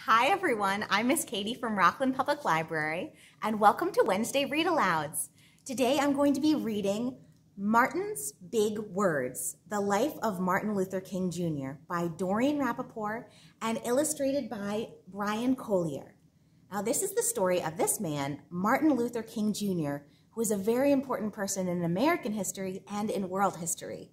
Hi everyone, I'm Miss Katie from Rockland Public Library, and welcome to Wednesday Read Alouds. Today I'm going to be reading Martin's Big Words, The Life of Martin Luther King Jr. by Doreen Rappaport and illustrated by Bryan Collier. Now this is the story of this man, Martin Luther King Jr., who is a very important person in American history and in world history.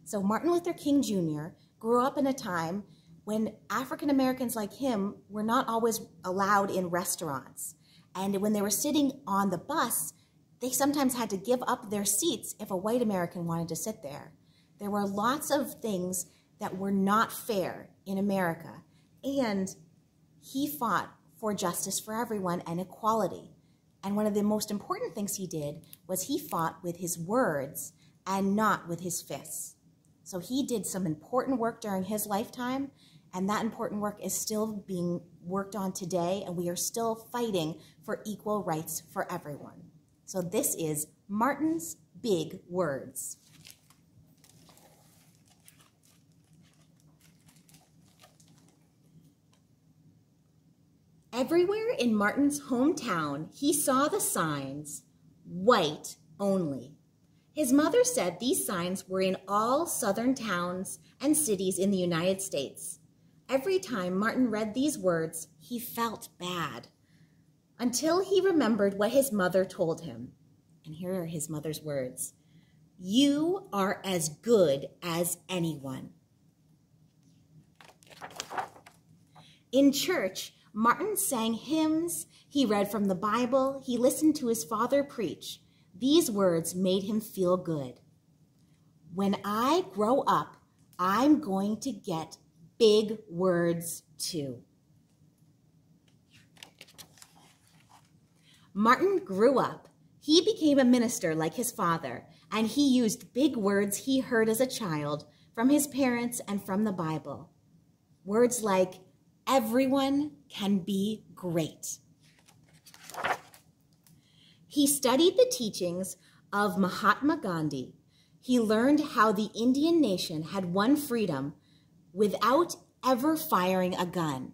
So Martin Luther King Jr. grew up in a time when African Americans like him were not always allowed in restaurants. And when they were sitting on the bus, they sometimes had to give up their seats if a white American wanted to sit there. There were lots of things that were not fair in America. And he fought for justice for everyone and equality. And one of the most important things he did was he fought with his words and not with his fists. So he did some important work during his lifetime, and that important work is still being worked on today, and we are still fighting for equal rights for everyone. So this is Martin's Big Words. Everywhere in Martin's hometown, he saw the signs, "White only." His mother said these signs were in all southern towns and cities in the United States. Every time Martin read these words, he felt bad, until he remembered what his mother told him. And here are his mother's words: "You are as good as anyone." In church, Martin sang hymns, he read from the Bible, he listened to his father preach. These words made him feel good. "When I grow up, I'm going to get big words too." Martin grew up. He became a minister like his father, and he used big words he heard as a child from his parents and from the Bible. Words like, "Everyone can be great." He studied the teachings of Mahatma Gandhi. He learned how the Indian nation had won freedom without ever firing a gun.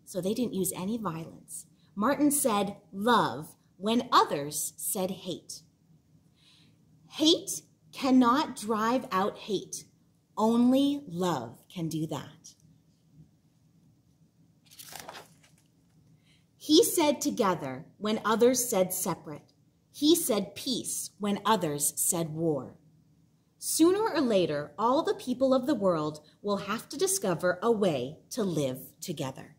So they didn't use any violence. Martin said love when others said hate. Hate cannot drive out hate. Only love can do that. He said together when others said separate. He said peace when others said war. Sooner or later, all the people of the world will have to discover a way to live together.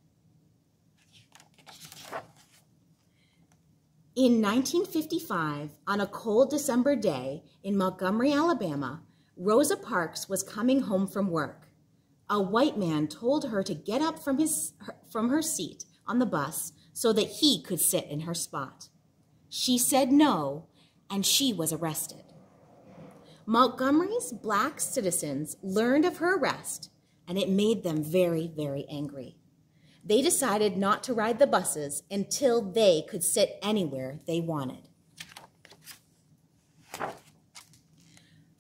In 1955, on a cold December day in Montgomery, Alabama, Rosa Parks was coming home from work. A white man told her to get up from her seat on the bus so that he could sit in her spot. She said no, and she was arrested. Montgomery's black citizens learned of her arrest, and it made them very, very angry. They decided not to ride the buses until they could sit anywhere they wanted.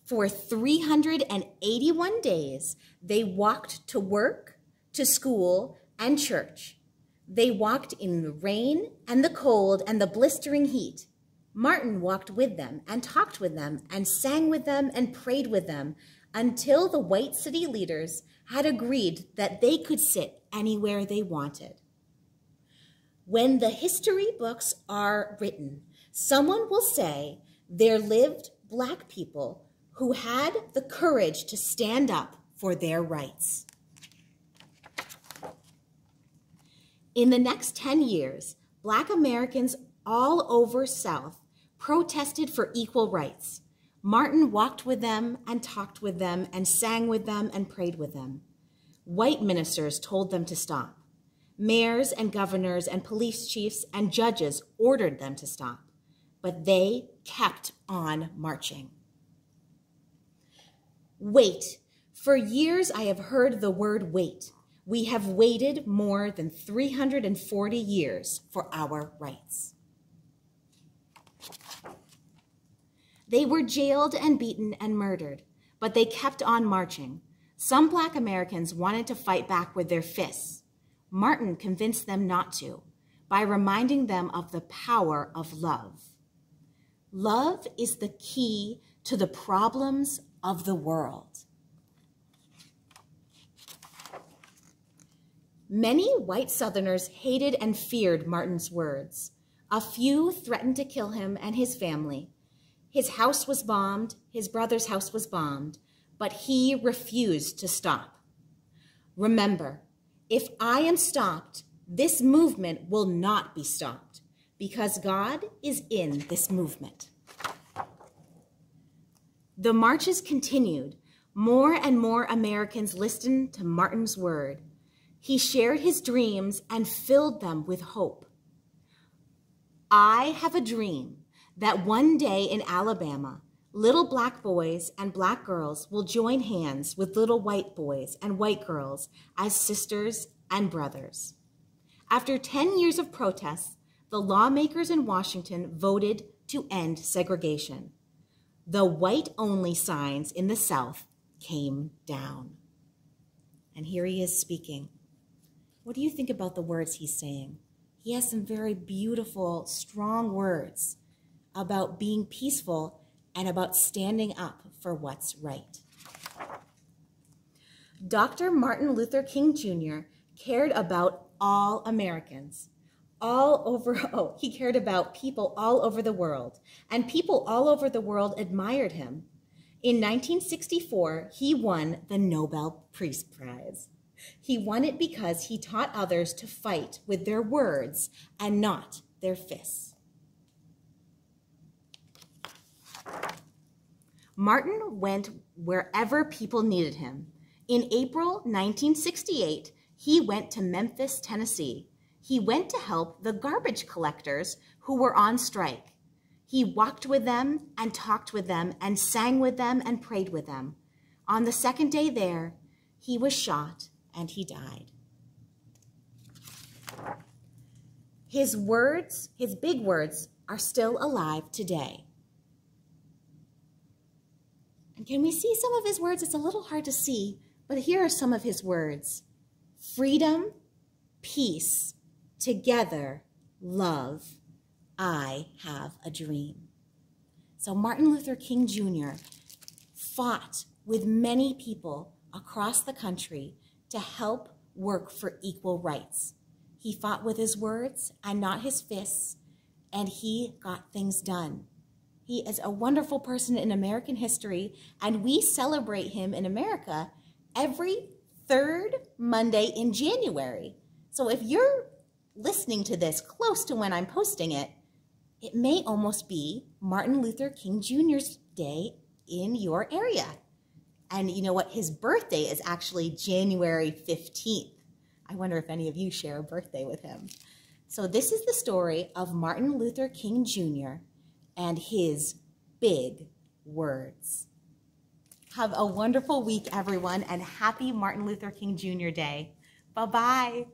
For 381 days, they walked to work, to school, and church. They walked in the rain and the cold and the blistering heat. Martin walked with them and talked with them and sang with them and prayed with them until the white city leaders had agreed that they could sit anywhere they wanted. When the history books are written, someone will say there lived black people who had the courage to stand up for their rights. In the next 10 years, black Americans all over South protested for equal rights. Martin walked with them and talked with them and sang with them and prayed with them. White ministers told them to stop. Mayors and governors and police chiefs and judges ordered them to stop, but they kept on marching. Wait. For years I have heard the word wait. We have waited more than 340 years for our rights. They were jailed and beaten and murdered, but they kept on marching. Some black Americans wanted to fight back with their fists. Martin convinced them not to by reminding them of the power of love. Love is the key to the problems of the world. Many white Southerners hated and feared Martin's words. A few threatened to kill him and his family. His house was bombed, his brother's house was bombed, but he refused to stop. Remember, if I am stopped, this movement will not be stopped, because God is in this movement. The marches continued. More and more Americans listened to Martin's word. He shared his dreams and filled them with hope. I have a dream that one day in Alabama, little black boys and black girls will join hands with little white boys and white girls as sisters and brothers. After 10 years of protests, the lawmakers in Washington voted to end segregation. The white-only signs in the South came down. And here he is speaking. What do you think about the words he's saying? He has some very beautiful, strong words about being peaceful and about standing up for what's right. Dr. Martin Luther King Jr. cared about all Americans, he cared about people all over the world, and people all over the world admired him. In 1964, he won the Nobel Peace Prize. He won it because he taught others to fight with their words and not their fists. Martin went wherever people needed him. In April 1968, he went to Memphis, Tennessee. He went to help the garbage collectors who were on strike. He walked with them and talked with them and sang with them and prayed with them. On the second day there, he was shot and he died. His words, his big words, are still alive today. And can we see some of his words? It's a little hard to see, but here are some of his words. Freedom, peace, together, love, I have a dream. So Martin Luther King Jr. fought with many people across the country to help work for equal rights. He fought with his words and not his fists, and he got things done. He is a wonderful person in American history, and we celebrate him in America every third Monday in January. So if you're listening to this close to when I'm posting it, it may almost be Martin Luther King Jr.'s day in your area. And you know what? His birthday is actually January 15th. I wonder if any of you share a birthday with him. So this is the story of Martin Luther King Jr. and his big words. Have a wonderful week, everyone, and happy Martin Luther King Jr. Day. Bye-bye.